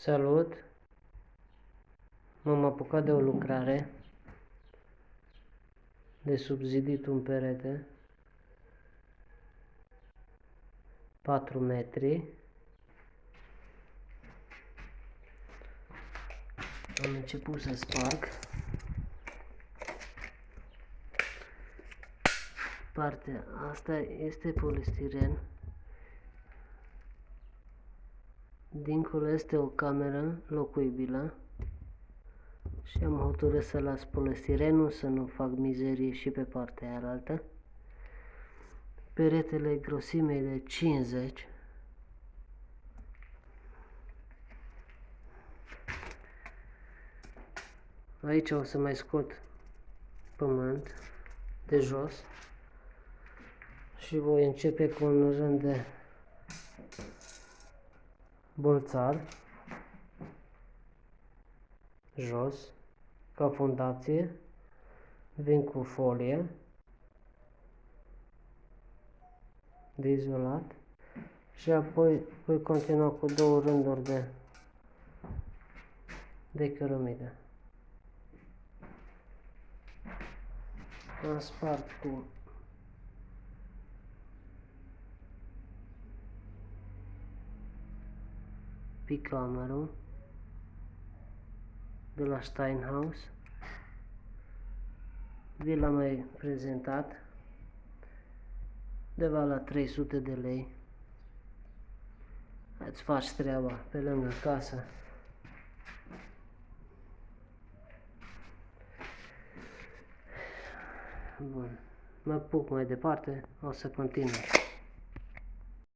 Salut! M-am apucat de o lucrare de subzidit un perete 4 metri. Am început să sparg partea asta, este polistiren, dincolo este o cameră locuibilă și am hotărât să las polistirenul, să nu fac mizerie și pe partea aia. Peretele grosimei de 50. Aici o să mai scot pământ de jos și voi începe cu un rând de bolțar jos ca fundație, vin cu folie de izolat și apoi voi continua cu două rânduri de cărămidă. Am spart cu picamărul de la Steinhaus. Vi l-am mai prezentat, undeva la 300 de lei. Îți faci treaba pe lângă casă. Bun, mă apuc mai departe, o să continui.